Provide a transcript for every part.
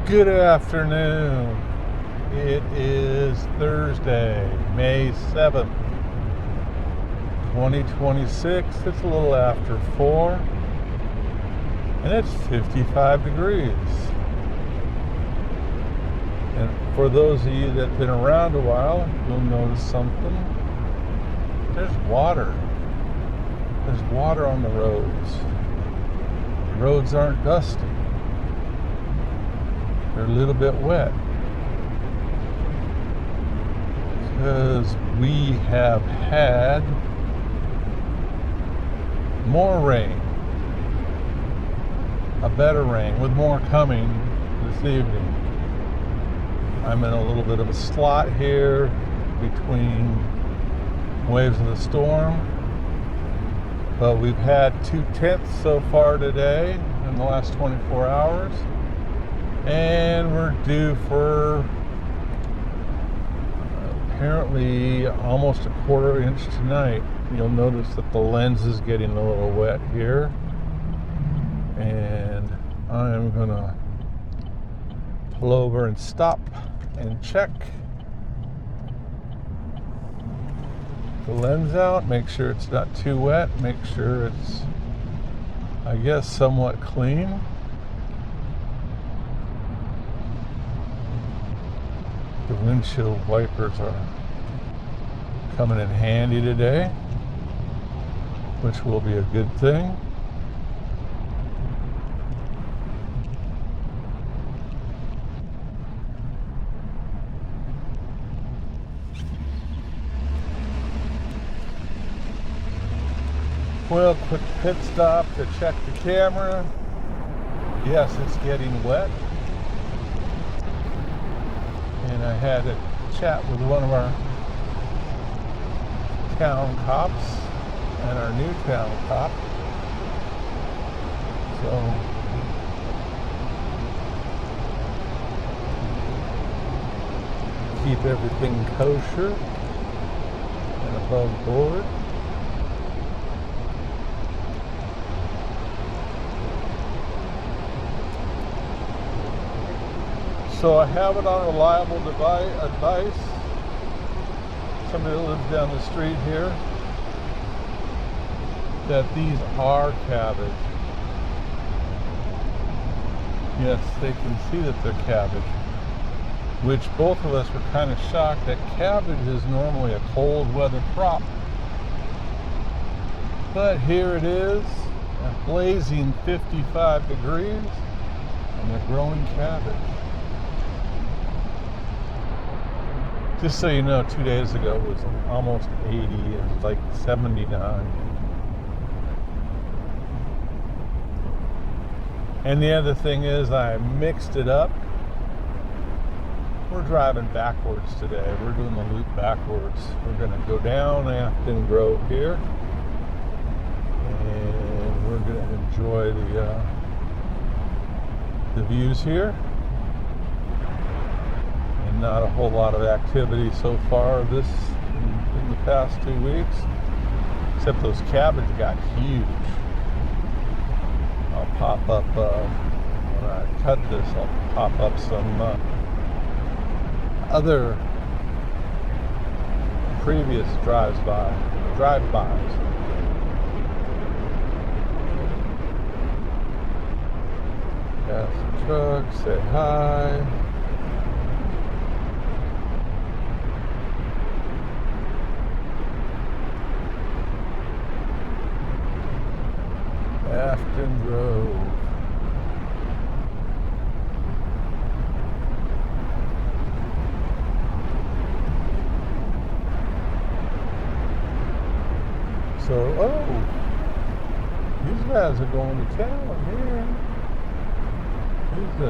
Good afternoon. It is Thursday, May 7th, 2026. It's a little after 4, and it's 55 degrees. And for those of you that have been around a while, you'll notice something. There's water. There's water on the roads. The roads aren't dusty. They're a little bit wet because we have had more rain, a better rain, with more coming this evening. I'm in a little bit of a slot here between waves of the storm, but we've had 2/10 so far today in the last 24 hours. And we're due for apparently almost a quarter inch tonight. You'll notice that the lens is getting a little wet here. And I'm gonna pull over and stop and check the lens out, make sure it's not too wet, make sure it's, I guess, somewhat clean. The windshield wipers are coming in handy today, which will be a good thing. Well, quick pit stop to check the camera. Yes, it's getting wet. And I had a chat with one of our town cops and our new town cop. So keep everything kosher and above board. So I have it on reliable advice. Somebody that lives down the street here, that these are cabbage. Yes, they can see that they're cabbage, which both of us were kind of shocked that cabbage is normally a cold weather crop. But here it is, a blazing 55 degrees, and they're growing cabbage. Just so you know, 2 days ago it was almost 80. It was like 79. And the other thing is I mixed it up. We're driving backwards today. We're doing the loop backwards. We're going to go down Afton Grove here. And we're going to enjoy the views here. Not a whole lot of activity so far in the past 2 weeks, except those cabbage got huge. I'll pop up when I cut this. I'll pop up some other previous drive-bys. Got some trucks. Say hi. Afton Grove. So, these guys are going to town here. These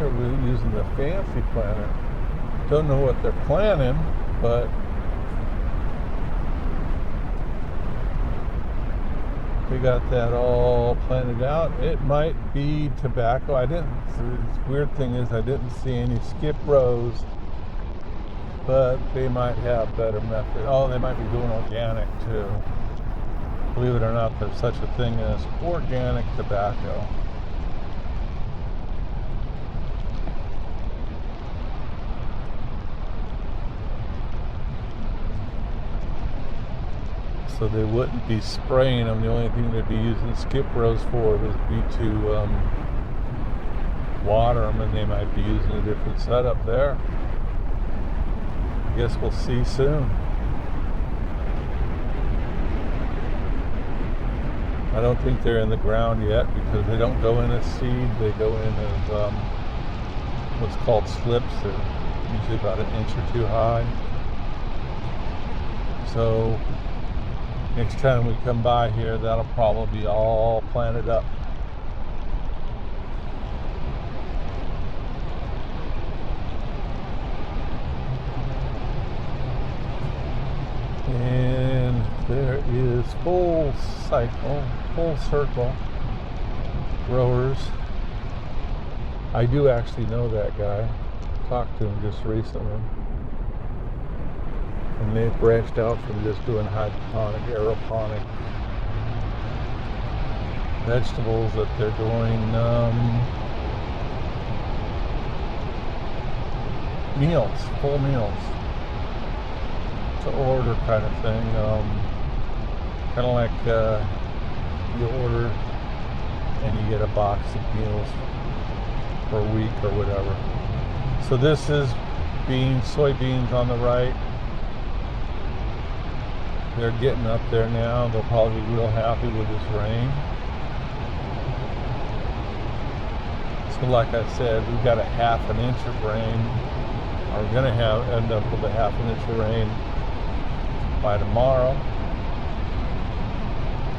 are really using the fancy planner. Don't know what they're planning, but they got that all planted out. It might be tobacco. The weird thing is I didn't see any skip rows, but they might have better method. Oh, they might be doing organic too. Believe it or not, there's such a thing as organic tobacco. so they wouldn't be spraying them. The only thing they'd be using skip rows for would be to water them, and they might be using a different setup there. I guess we'll see soon. I don't think they're in the ground yet because they don't go in as seed. They go in as what's called slips. They're usually about an inch or two high. So next time we come by here, that'll probably be all planted up. And there is full circle growers. I do actually know that guy. Talked to him just recently. And they've branched out from just doing hydroponic, aeroponic vegetables that they're doing meals, full meals. To order kind of thing, kind of like you order and you get a box of meals for a week or whatever. So this is soybeans on the right. They're getting up there now. They'll probably be real happy with this rain. So like I said, we've got a half an inch of rain. Or we're going to end up with a half an inch of rain by tomorrow,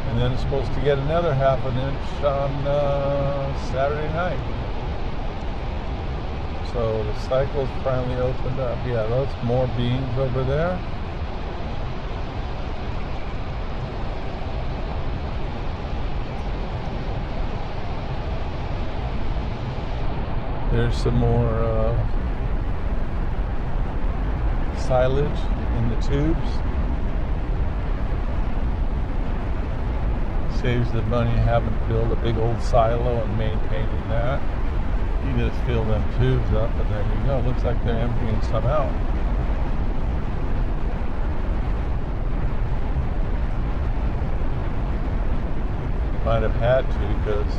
and then it's supposed to get another half an inch on Saturday night. So the cycle's finally opened up. Yeah, those more beans over there. There's some more silage in the tubes. Saves the money having to build a big old silo and maintaining that. You just fill them tubes up and there you go. Looks like they're emptying some out. Might have had to, because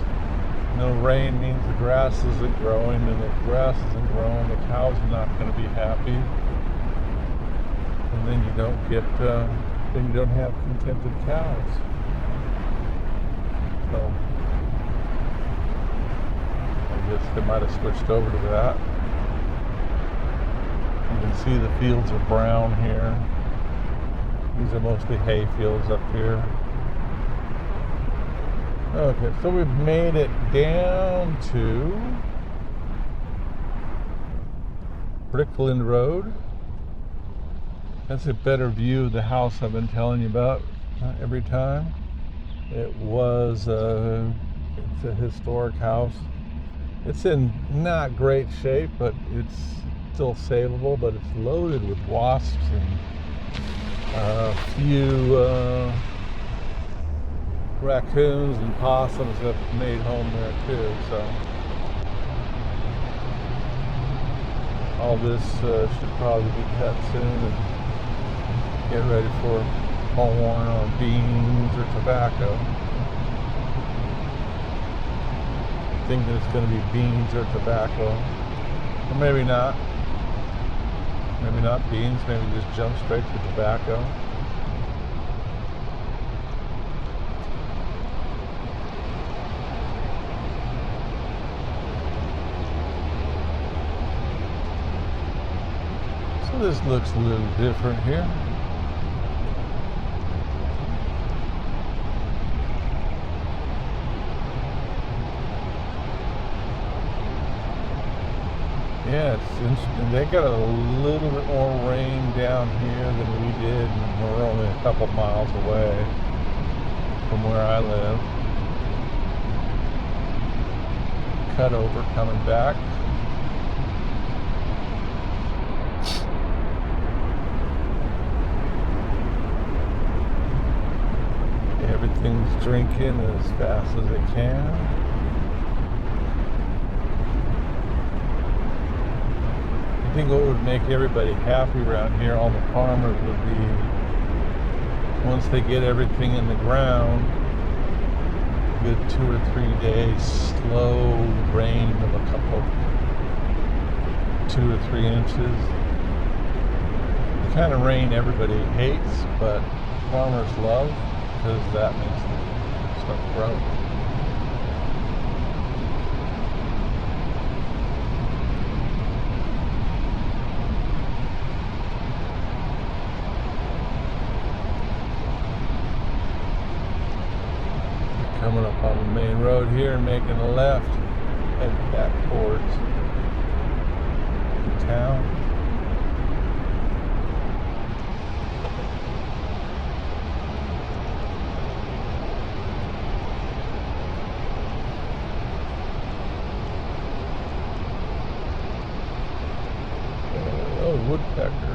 no rain means the grass isn't growing, and if grass isn't growing, the cows are not going to be happy. And then you don't get, then you don't have contented cows. So I guess they might have switched over to that. You can see the fields are brown here. These are mostly hay fields up here. Okay, so we've made it down to Brickland Road. That's a better view of the house I've been telling you about every time. It was it's a historic house. It's in not great shape, but it's still savable, but it's loaded with wasps, and a few raccoons and possums have made home there too. So all this should probably be cut soon and get ready for corn or beans or tobacco. I think it's going to be beans or tobacco, or maybe not. Maybe not beans. Maybe just jump straight to tobacco. So this looks a little different here. Yeah, it's interesting. They got a little bit more rain down here than we did, and we're only a couple miles away from where I live. Cut over coming back. Everything's drinking as fast as it can. I think what would make everybody happy around here, all the farmers, would be once they get everything in the ground, good 2 or 3 days slow rain of a couple, 2 or 3 inches. The kind of rain everybody hates, but farmers love, because that makes the stuff grow. Coming up on the main road here and making a left, heading back towards the town. Oh, woodpecker.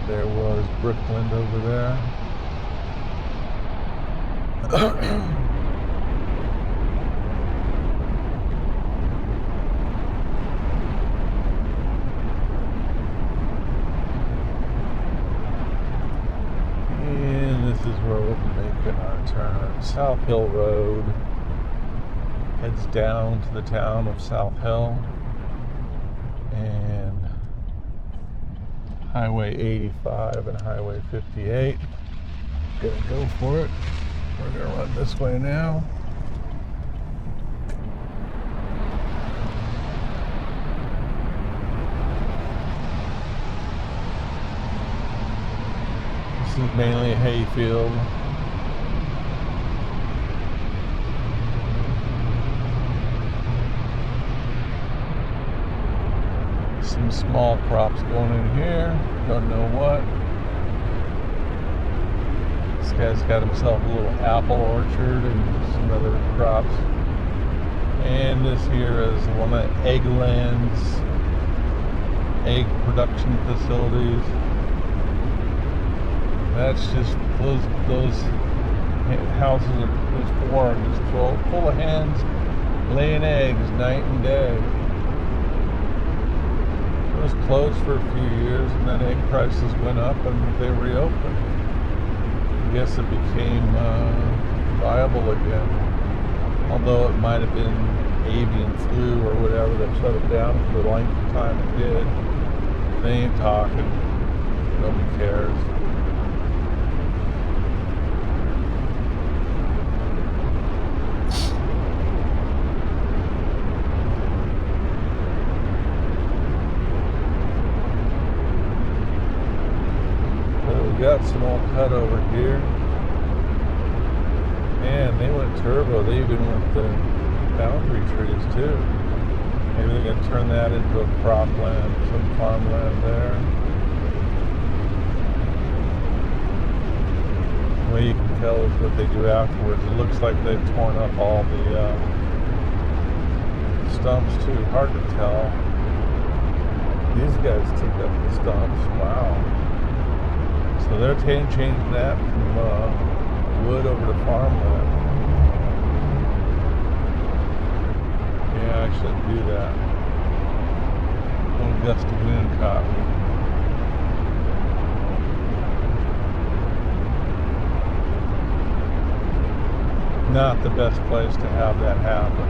There was Brickland over there. And this is where we'll be making our turn. South Hill Road heads down to the town of South Hill. And Highway 85 and Highway 58. Gonna go for it. We're gonna run this way now. This is mainly a hay field. Some small crops going in here. Don't know what. This guy's got himself a little apple orchard and some other crops. And this here is one of Eggland's egg production facilities. That's just those houses, those farms, just full of hens laying eggs night and day. It was closed for a few years, and then egg prices went up and they reopened. I guess it became viable again. Although it might have been avian flu or whatever that shut it down for the length of time it did. They ain't talking. Nobody cares. Got some old cut over here, and they went turbo. They even went the boundary trees too. Maybe they're gonna turn that into a cropland, some farmland there. The way you can tell is what they do afterwards. It looks like they've torn up all the stumps too. Hard to tell. These guys took up the stumps. Wow. So they're changing that from wood over to farmland. Yeah, I shouldn't do that. One gust of wind caught me. Not the best place to have that happen.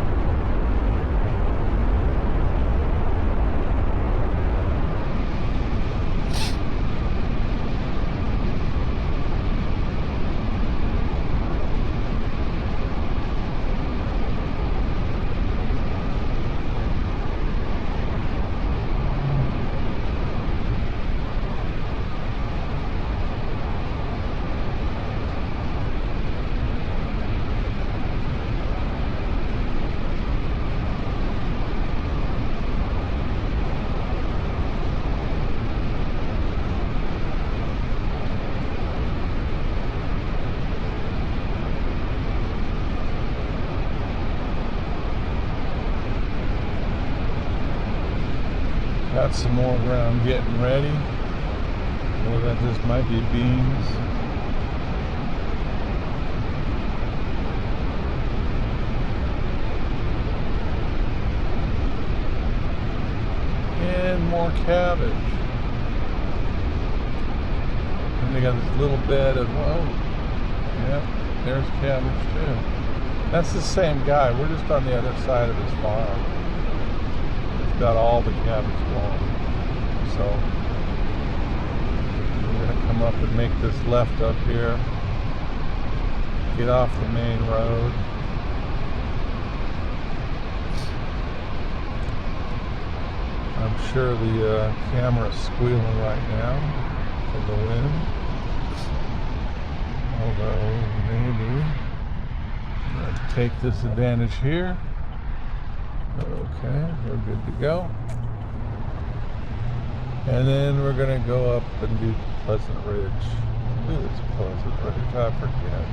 Got some more ground getting ready. Well, that just might be beans. And more cabbage. And they got this little bed of, oh, yeah, there's cabbage too. That's the same guy. We're just on the other side of his farm. He's got all the cabbage going. So we're gonna come up and make this left up here. Get off the main road. I'm sure the camera's squealing right now from the wind. Although maybe let's take this advantage here. Okay, we're good to go. And then we're gonna go up and do Pleasant Ridge. I believe it's Pleasant Ridge, I forget.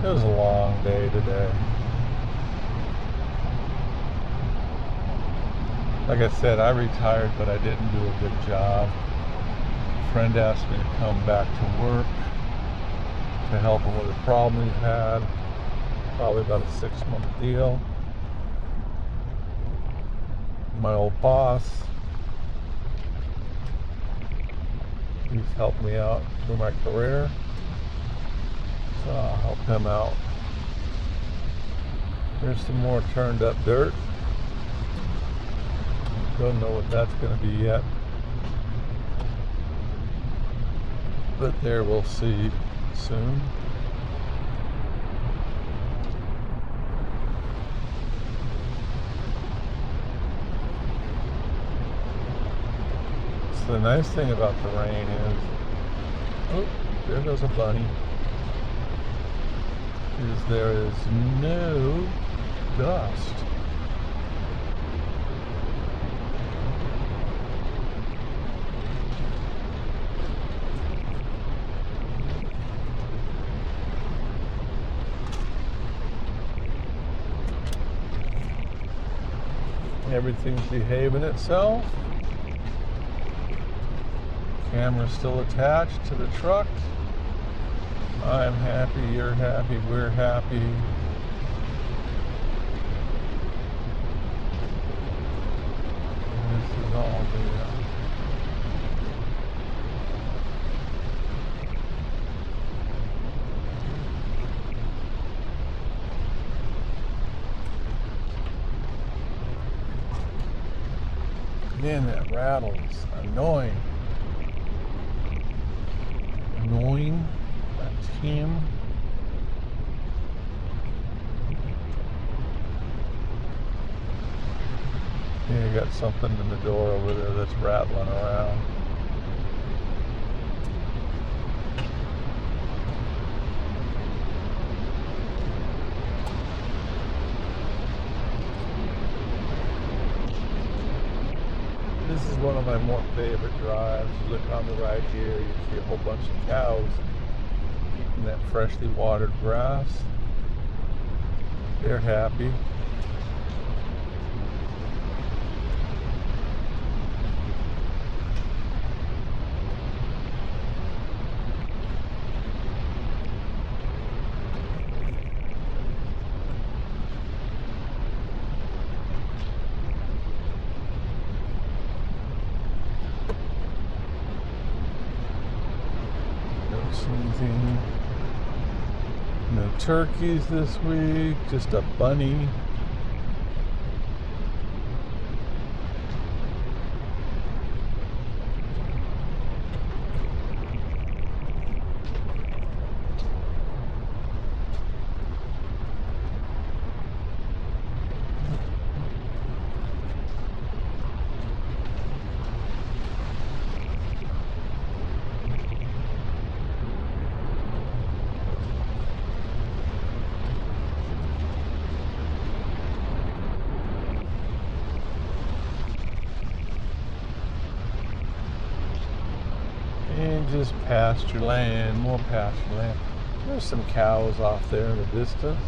It was a long day today. Like I said, I retired, but I didn't do a good job. A friend asked me to come back to work to help him with a problem he had. Probably about a 6-month deal. My old boss, he's helped me out through my career, so I'll help him out. There's some more turned up dirt. Don't know what that's going to be yet, but there we'll see soon. So the nice thing about the rain is, oh, there goes a bunny, is there is no dust. Everything's behaving itself. Camera's still attached to the truck. I'm happy, you're happy, we're happy. This is all the man, that rattles. Annoying. Annoying. That's him. Yeah, you got something in the door over there that's rattling around. This is one of my more favorite drives. You look on the right here, you see a whole bunch of cows eating that freshly watered grass. They're happy. No turkeys this week, just a bunny. And just pasture land, more pasture land. There's some cows off there in the distance.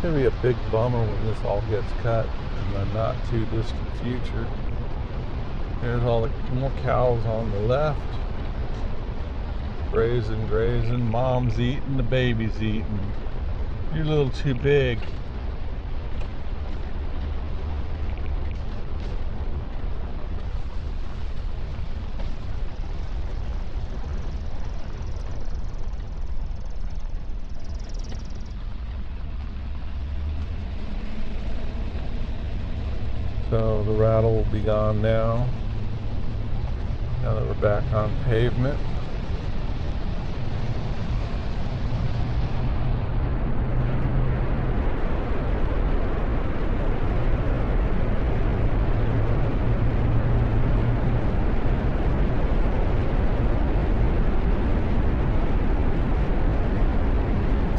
gonna be a big bummer when this all gets cut in the not too distant future. There's all the more cows on the left. Grazing, grazing. Mom's eating, the baby's eating. You're a little too big. So the rattle will be gone now that we're back on pavement.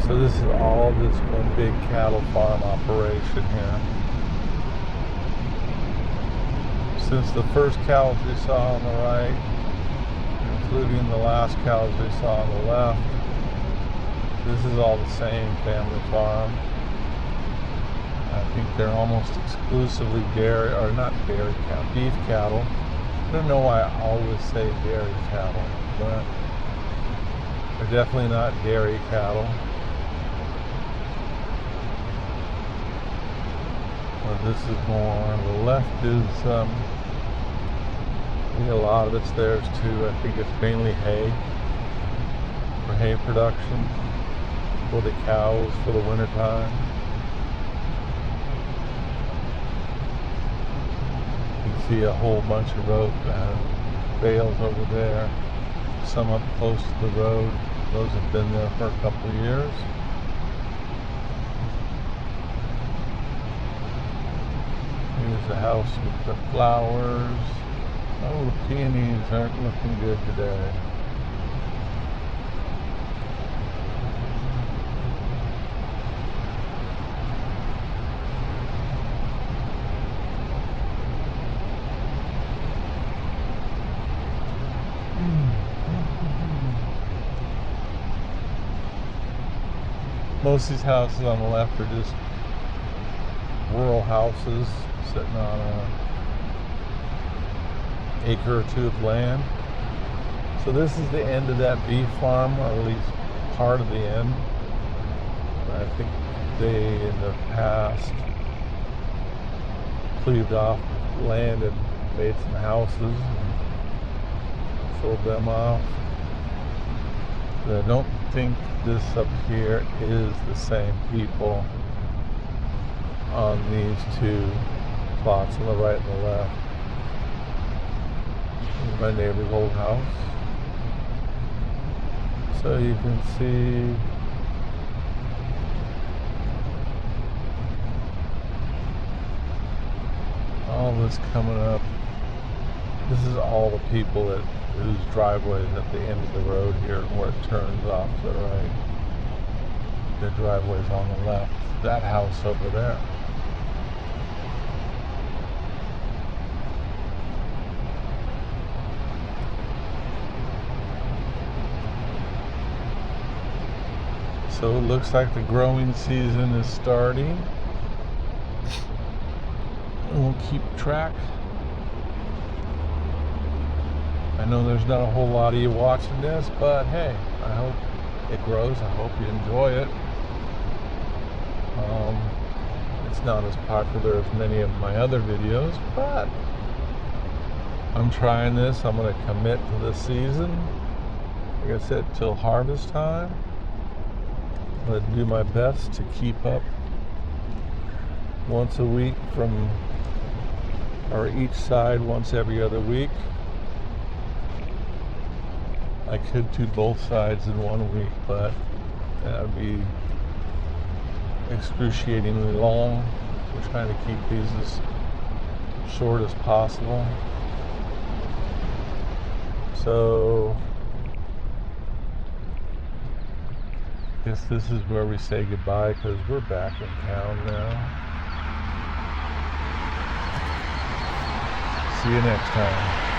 So this is all just one big cattle farm operation here. Since the first cows we saw on the right, including the last cows we saw on the left, this is all the same family farm. I think they're almost exclusively dairy, or not dairy cattle, beef cattle. I don't know why I always say dairy cattle, but they're definitely not dairy cattle. But this is more on the left is a lot of it's theirs too. I think it's mainly hay, for hay production, for the cows for the winter time. You can see a whole bunch of rope bales over there, some up close to the road. Those have been there for a couple of years. Here's the house with the flowers. Oh, the peonies aren't looking good today. Most of these houses on the left are just rural houses sitting on an acre or two of land. So this is the end of that beef farm, or at least part of the end. I think they in the past cleaved off land and made some houses and sold them off. I don't think this up here is the same people on these two plots on the right and the left. This is my neighbor's old house. So you can see all this coming up. This is all the people whose driveways at the end of the road here where it turns off to the right. Their driveway's on the left. That house over there. So it looks like the growing season is starting. And we'll keep track. I know there's not a whole lot of you watching this, but hey, I hope it grows. I hope you enjoy it. It's not as popular as many of my other videos, but I'm trying this. I'm going to commit to this season. Like I said, till harvest time. I'm going to do my best to keep up once a week or each side once every other week. I could do both sides in 1 week, but that would be excruciatingly long. We're trying to keep these as short as possible. So, I guess this is where we say goodbye because we're back in town now. See you next time.